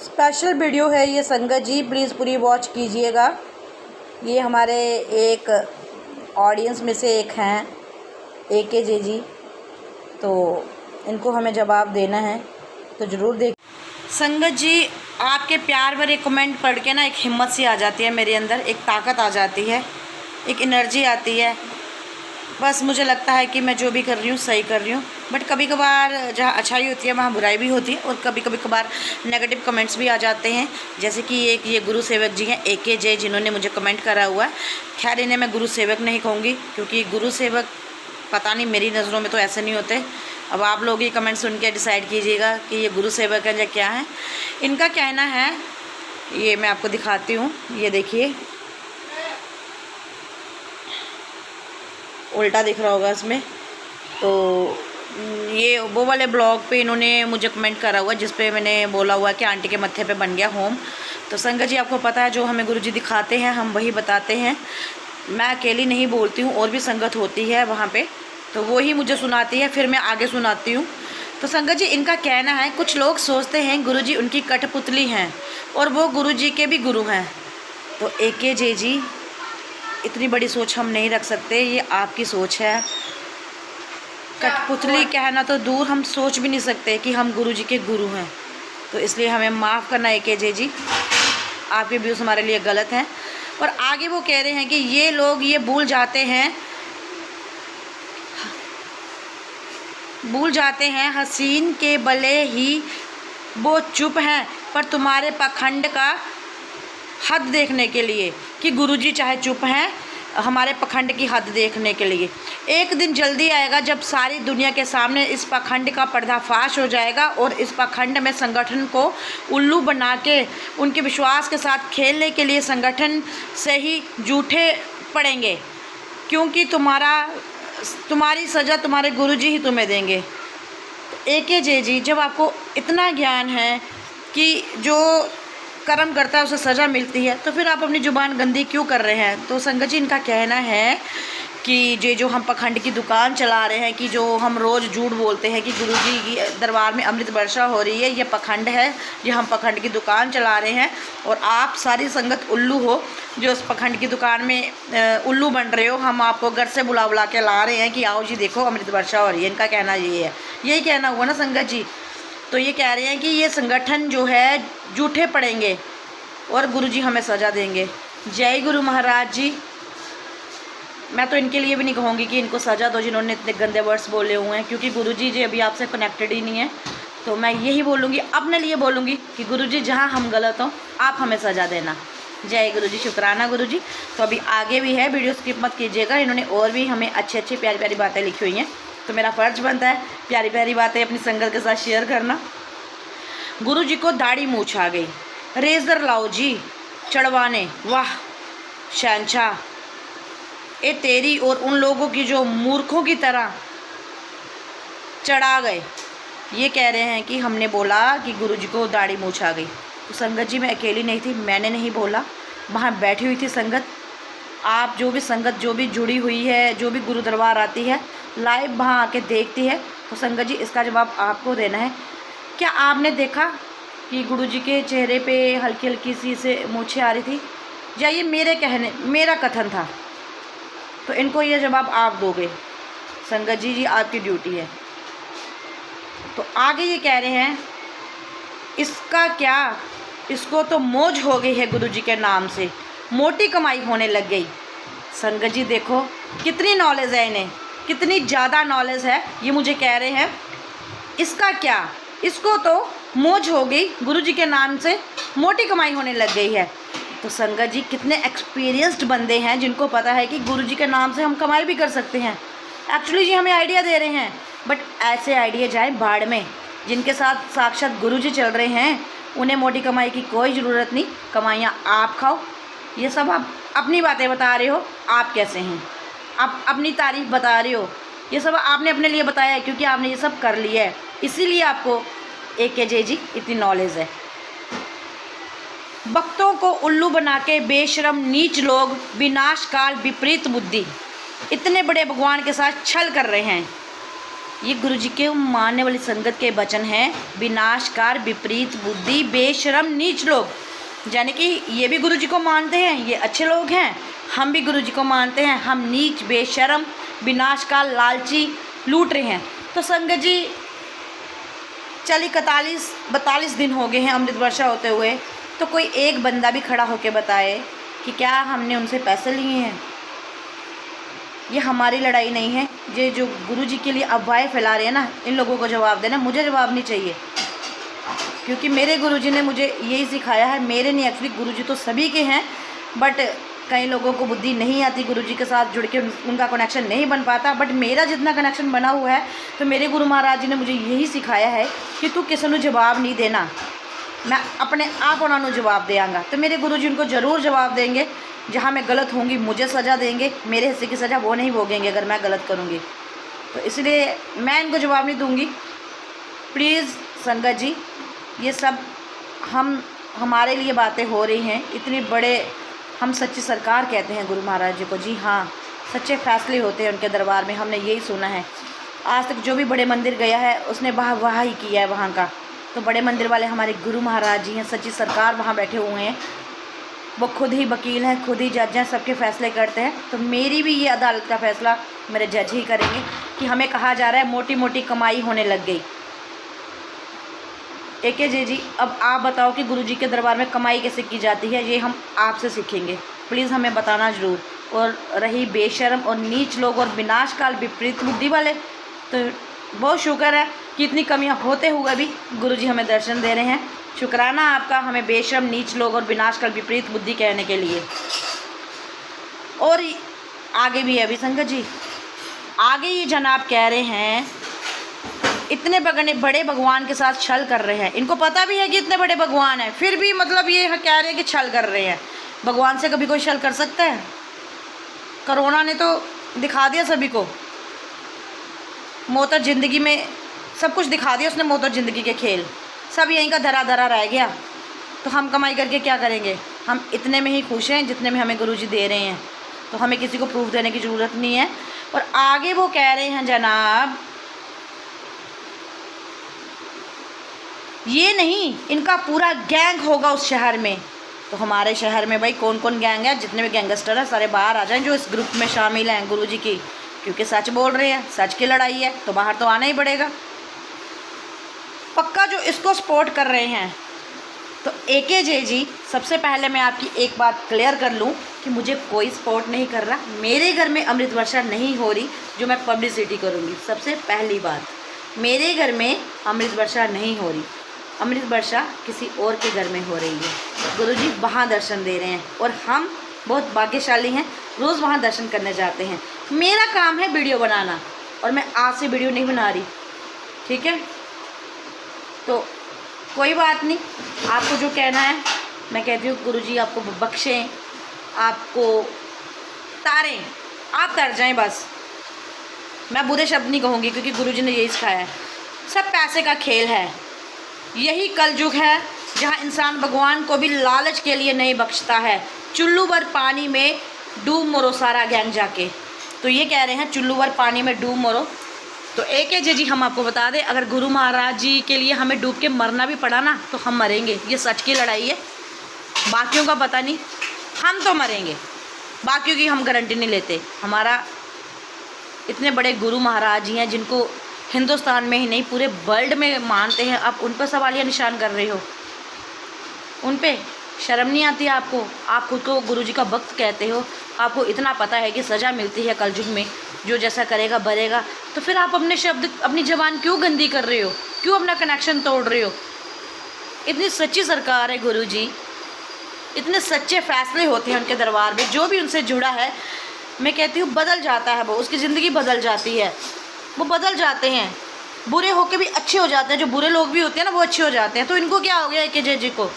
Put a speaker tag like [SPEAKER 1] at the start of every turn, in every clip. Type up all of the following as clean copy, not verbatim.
[SPEAKER 1] Special video है ये संगत जी, प्लीज़ पूरी वॉच कीजिएगा। ये हमारे एक ऑडियंस में से एक हैं AKJ जी, तो इनको हमें जवाब देना है, तो ज़रूर देख। संगत जी, आपके प्यार भरे कमेंट पढ़ के ना एक हिम्मत सी आ जाती है मेरे अंदर, एक ताकत आ जाती है, एक एनर्जी आती है। बस मुझे लगता है कि मैं जो भी कर रही हूँ सही कर रही हूँ, बट कभी कभार जहाँ अच्छाई होती है वहाँ बुराई भी होती है, और कभी कभार नेगेटिव कमेंट्स भी आ जाते हैं। जैसे कि एक ये गुरु सेवक जी हैं AKJ, जिन्होंने मुझे कमेंट करा हुआ है। खैर, इन्हें मैं गुरु सेवक नहीं कहूँगी, क्योंकि गुरु सेवक पता नहीं, मेरी नज़रों में तो ऐसे नहीं होते। अब आप लोग ये कमेंट सुन के डिसाइड कीजिएगा कि ये गुरु सेवक हैं या क्या है। इनका कहना है, ये मैं आपको दिखाती हूँ, ये देखिए, उल्टा दिख रहा होगा इसमें। तो ये वो वाले ब्लॉग पे इन्होंने मुझे कमेंट करा हुआ, जिस पे मैंने बोला हुआ कि आंटी के मत्थे पे बन गया होम। तो संगत जी, आपको पता है जो हमें गुरुजी दिखाते हैं हम वही बताते हैं। मैं अकेली नहीं बोलती हूँ, और भी संगत होती है वहाँ पे, तो वो ही मुझे सुनाती है, फिर मैं आगे सुनाती हूँ। तो संगत जी, इनका कहना है, कुछ लोग सोचते हैं गुरुजी उनकी कठपुतली हैं और वो गुरुजी के भी गुरु हैं। तो AKJ जी, इतनी बड़ी सोच हम नहीं रख सकते, ये आपकी सोच है। कठपुतली कहना तो दूर, हम सोच भी नहीं सकते कि हम गुरुजी के गुरु हैं। तो इसलिए हमें माफ़ करना AKJ जी, आपके व्यूज़ हमारे लिए गलत हैं। और आगे वो कह रहे हैं कि ये लोग ये भूल जाते हैं हसीन के भले ही वो चुप हैं, पर तुम्हारे पखंड का हद देखने के लिए, कि गुरुजी चाहे चुप हैं हमारे पखंड की हद देखने के लिए। एक दिन जल्दी आएगा जब सारी दुनिया के सामने इस पखंड का पर्दाफाश हो जाएगा, और इस पखंड में संगठन को उल्लू बना के उनके विश्वास के साथ खेलने के लिए संगठन से ही जूठे पड़ेंगे, क्योंकि तुम्हारी सज़ा तुम्हारे गुरुजी ही तुम्हें देंगे। AKJ जी, जब आपको इतना ज्ञान है कि जो कर्म करता है उसे सज़ा मिलती है, तो फिर आप अपनी ज़ुबान गंदी क्यों कर रहे हैं। तो संगत जी, इनका कहना है कि जो हम पखंड की दुकान चला रहे हैं, कि जो हम रोज़ झूठ बोलते हैं कि गुरुजी की दरबार में अमृत वर्षा हो रही है, ये पखंड है, ये हम पखंड की दुकान चला रहे हैं, और आप सारी संगत उल्लू हो जो उस पखंड की दुकान में उल्लू बन रहे हो। हम आपको घर से बुला के ला रहे हैं कि आओ जी देखो अमृत वर्षा हो रही है। इनका कहना ये है, यही कहना हुआ ना संगत जी। तो ये कह रहे हैं कि ये संगठन जो है जूठे पड़ेंगे और गुरुजी हमें सज़ा देंगे। जय गुरु महाराज जी। मैं तो इनके लिए भी नहीं कहूँगी कि इनको सज़ा दो जिन्होंने इतने गंदे वर्ड्स बोले हुए हैं, क्योंकि गुरुजी जी अभी आपसे कनेक्टेड ही नहीं है। तो मैं यही बोलूँगी, अपने लिए बोलूँगी कि गुरुजी जहाँ हम गलत हों आप हमें सज़ा देना। जय गुरुजी, शुक्राना गुरुजी। तो अभी आगे भी है, वीडियो स्किप मत कीजिएगा। इन्होंने और भी हमें अच्छी प्यारी प्यारी बातें लिखी हुई हैं, तो मेरा फ़र्ज़ बनता है प्यारी प्यारी बातें अपनी संगत के साथ शेयर करना। गुरुजी को दाढ़ी मूछ आ गई, रेज़र लाओ जी चढ़वाने, वाह शहंशाह, ए तेरी और उन लोगों की जो मूर्खों की तरह चढ़ा गए। ये कह रहे हैं कि हमने बोला कि गुरुजी को दाढ़ी मूछ आ गई। तो संगत जी, मैं अकेली नहीं थी, मैंने नहीं बोला, वहाँ बैठी हुई थी संगत। आप जो भी संगत जो भी जुड़ी हुई है, जो भी गुरु दरबार आती है, लाइव वहाँ आके देखती है, तो संगत जी इसका जवाब आपको देना है। क्या आपने देखा कि गुरुजी के चेहरे पे हल्की हल्की सी से मूछें आ रही थी, या ये मेरा कथन था? तो इनको ये जवाब आप दोगे। संगत जी आपकी ड्यूटी है। तो आगे ये कह रहे हैं, इसका क्या, इसको तो मौज हो गई है गुरुजी के नाम से, मोटी कमाई होने लग गई। संगत जी देखो कितनी नॉलेज है इन्हें, कितनी ज़्यादा नॉलेज है। ये मुझे कह रहे हैं इसका क्या, इसको तो मौज हो गई, गुरुजी के नाम से मोटी कमाई होने लग गई है। तो संगत जी कितने एक्सपीरियंस्ड बंदे हैं जिनको पता है कि गुरुजी के नाम से हम कमाई भी कर सकते हैं। एक्चुअली जी हमें आइडिया दे रहे हैं, बट ऐसे आइडिया जाए बाढ़ में। जिनके साथ साक्षात गुरुजी चल रहे हैं उन्हें मोटी कमाई की कोई ज़रूरत नहीं, कमाइयाँ आप खाओ। ये सब आप अपनी बातें बता रहे हो, आप कैसे हैं, आप अपनी तारीफ बता रहे हो। ये सब आपने अपने लिए बताया है, क्योंकि आपने ये सब कर लिया है, इसीलिए आपको AKJ जी इतनी नॉलेज है। भक्तों को उल्लू बना के बेशरम नीच लोग, विनाश काल विपरीत बुद्धि, इतने बड़े भगवान के साथ छल कर रहे हैं। ये गुरुजी के मानने वाली संगत के वचन हैं। विनाशकार, विपरीत बुद्धि, बेशरम, नीच लोग, यानी कि ये भी गुरुजी को मानते हैं, ये अच्छे लोग हैं। हम भी गुरुजी को मानते हैं, हम नीच, बेशरम, विनाशकार, लालची, लूट रहे हैं। तो संगत जी चलिए 42 दिन हो गए हैं अमृत वर्षा होते हुए, तो कोई एक बंदा भी खड़ा होकर बताए कि क्या हमने उनसे पैसे लिए हैं। ये हमारी लड़ाई नहीं है। ये जो गुरुजी के लिए अफवाहें फैला रहे हैं ना, इन लोगों को जवाब देना। मुझे जवाब नहीं चाहिए, क्योंकि मेरे गुरुजी ने मुझे यही सिखाया है। मेरे नहीं, एक्चुअली गुरुजी तो सभी के हैं, बट कई लोगों को बुद्धि नहीं आती, गुरुजी के साथ जुड़ के उनका कनेक्शन नहीं बन पाता। बट मेरा जितना कनेक्शन बना हुआ है, तो मेरे गुरु महाराज जी ने मुझे यही सिखाया है कि तू किसी को जवाब नहीं देना, मैं अपने आप उन्होंने जवाब देंगा। तो मेरे गुरुजी उनको ज़रूर जवाब देंगे। जहाँ मैं गलत होंगी मुझे सज़ा देंगे, मेरे हिस्से की सज़ा वो नहीं भोगेंगे अगर मैं गलत करूँगी। तो इसलिए मैं इनको जवाब नहीं दूँगी। प्लीज़ संगत जी, ये सब हमारे लिए बातें हो रही हैं, इतने बड़े हम सच्ची सरकार कहते हैं गुरु महाराज जी को। जी हाँ, सच्चे फैसले होते हैं उनके दरबार में, हमने यही सुना है। आज तक जो भी बड़े मंदिर गया है उसने वाह ही किया है वहाँ का। तो बड़े मंदिर वाले हमारे गुरु महाराज जी हैं, सच्ची सरकार वहाँ बैठे हुए हैं। वो खुद ही वकील हैं, खुद ही जज हैं, सबके फ़ैसले करते हैं। तो मेरी भी ये अदालत का फ़ैसला मेरे जज ही करेंगे कि हमें कहा जा रहा है मोटी मोटी कमाई होने लग गई। एके जी, अब आप बताओ कि गुरुजी के दरबार में कमाई कैसे की जाती है, ये हम आपसे सीखेंगे। प्लीज़ हमें बताना ज़रूर। और रही बेशर्म और नीच लोग और विनाशकाल, विपरीत बुद्धि वाले, तो बहुत शुक्र है कि इतनी कमियां होते हुए भी गुरुजी हमें दर्शन दे रहे हैं। शुक्राना आपका, हमें बेशर्म, नीच लोग और विनाशकाल, विपरीत बुद्धि कहने के लिए। और आगे भी है अभी संगत जी, आगे ये जनाब कह रहे हैं इतने बड़े भगवान के साथ छल कर रहे हैं। इनको पता भी है कि इतने बड़े भगवान हैं, फिर भी मतलब ये कह रहे हैं कि छल कर रहे हैं। भगवान से कभी कोई छल कर सकता है? कोरोना ने तो दिखा दिया सभी को, मौत और ज़िंदगी में सब कुछ दिखा दिया उसने, मौत और ज़िंदगी के खेल सब यहीं का धरा धरा रह गया। तो हम कमाई करके क्या करेंगे? हम इतने में ही खुश हैं जितने में हमें गुरुजी दे रहे हैं, तो हमें किसी को प्रूफ देने की ज़रूरत नहीं है। और आगे वो कह रहे हैं जनाब, ये नहीं, इनका पूरा गैंग होगा उस शहर में। तो हमारे शहर में भाई कौन कौन गैंग है? जितने भी गैंगस्टर हैं सारे बाहर आ जाएं जो इस ग्रुप में शामिल हैं गुरुजी की, क्योंकि सच बोल रहे हैं, सच की लड़ाई है, तो बाहर तो आना ही पड़ेगा पक्का, जो इसको सपोर्ट कर रहे हैं। तो एके जी, सबसे पहले मैं आपकी एक बात क्लियर कर लूँ कि मुझे कोई सपोर्ट नहीं कर रहा। मेरे घर में अमृत वर्षा नहीं हो रही जो मैं पब्लिसिटी करूँगी। सबसे पहली बात, मेरे घर में अमृत वर्षा नहीं हो रही, अमृत वर्षा किसी और के घर में हो रही है। गुरुजी वहाँ दर्शन दे रहे हैं और हम बहुत भाग्यशाली हैं, रोज़ वहाँ दर्शन करने जाते हैं। मेरा काम है वीडियो बनाना, और मैं आज से वीडियो नहीं बना रही, ठीक है? तो कोई बात नहीं, आपको जो कहना है मैं कहती हूँ गुरुजी आपको बख्शें, आपको तारें, आप तर जाएं बस। मैं बुरे शब्द नहीं कहूँगी क्योंकि गुरुजी ने यही सिखाया है। सब पैसे का खेल है, यही कलयुग है जहाँ इंसान भगवान को भी लालच के लिए नहीं बख्शता है। चुल्लू भर पानी में डूब मरो सारा गैंग जाके। तो ये कह रहे हैं चुल्लू भर पानी में डूब मरो। तो एक है जी, हम आपको बता दें, अगर गुरु महाराज जी के लिए हमें डूब के मरना भी पड़ा ना तो हम मरेंगे। ये सच की लड़ाई है, बाकियों का पता नहीं, हम तो मरेंगे, बाकियों की हम गारंटी नहीं लेते। हमारा इतने बड़े गुरु महाराज जी हैं जिनको हिंदुस्तान में ही नहीं पूरे वर्ल्ड में मानते हैं, आप उन पर सवालिया निशान कर रहे हो। उन पे शर्म नहीं आती आपको? आप खुद को गुरुजी का भक्त कहते हो, आपको इतना पता है कि सज़ा मिलती है कलयुग में, जो जैसा करेगा भरेगा। तो फिर आप अपने शब्द, अपनी ज़बान क्यों गंदी कर रहे हो? क्यों अपना कनेक्शन तोड़ रहे हो? इतनी सच्ची सरकार है गुरुजी, इतने सच्चे फैसले होते हैं उनके दरबार में। जो भी उनसे जुड़ा है मैं कहती हूँ बदल जाता है, वो उसकी ज़िंदगी बदल जाती है, वो बदल जाते हैं, बुरे होके भी अच्छे हो जाते हैं। जो बुरे लोग भी होते हैं ना वो अच्छे हो जाते हैं। तो इनको क्या हो गया के जी को?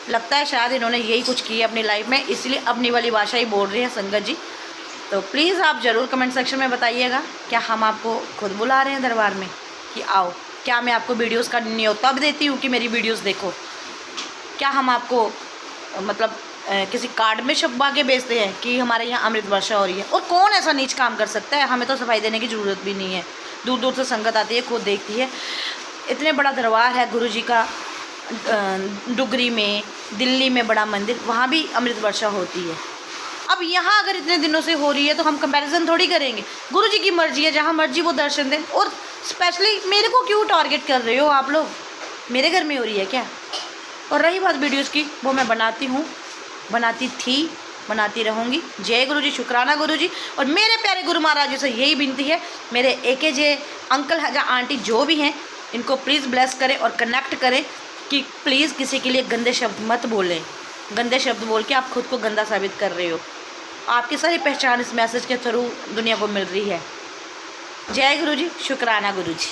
[SPEAKER 1] लगता है शायद इन्होंने यही कुछ किया अपनी लाइफ में, इसलिए अपनी वाली भाषा ही बोल रहे हैं संगत जी। तो प्लीज़ आप ज़रूर कमेंट सेक्शन में बताइएगा, क्या हम आपको खुद बुला रहे हैं दरबार में कि आओ? क्या मैं आपको वीडियोस का न्योता भी देती हूँ कि मेरी वीडियोस देखो? क्या हम आपको मतलब किसी कार्ड में छपवा के बेचते हैं कि हमारे यहाँ अमृत वर्षा हो रही है? और कौन ऐसा नीच काम कर सकता है? हमें तो सफाई देने की ज़रूरत भी नहीं है, दूर दूर से संगत आती है, खुद देखती है। इतने बड़ा दरबार है गुरु जी का डुगरी में, दिल्ली में बड़ा मंदिर, वहाँ भी अमृत वर्षा होती है। अब यहाँ अगर इतने दिनों से हो रही है तो हम कंपैरिजन थोड़ी करेंगे। गुरु जी की मर्जी है, जहाँ मर्जी वो दर्शन दें। और स्पेशली मेरे को क्यों टारगेट कर रहे हो आप लोग? मेरे घर में हो रही है क्या? और रही बात वीडियोस की, वो मैं बनाती हूँ, बनाती थी, बनाती रहूँगी। जय गुरु जी, शुक्राना गुरु जी। और मेरे प्यारे गुरु महाराज जी से यही विनती है, मेरे AKJ अंकल या आंटी जो भी हैं, इनको प्लीज़ ब्लेस करें और कनेक्ट करें कि प्लीज़ किसी के लिए गंदे शब्द मत बोलें। गंदे शब्द बोल के आप खुद को गंदा साबित कर रहे हो। आपकी सारी पहचान इस मैसेज के थ्रू दुनिया को मिल रही है। जय गुरु जी, शुक्राना गुरु जी।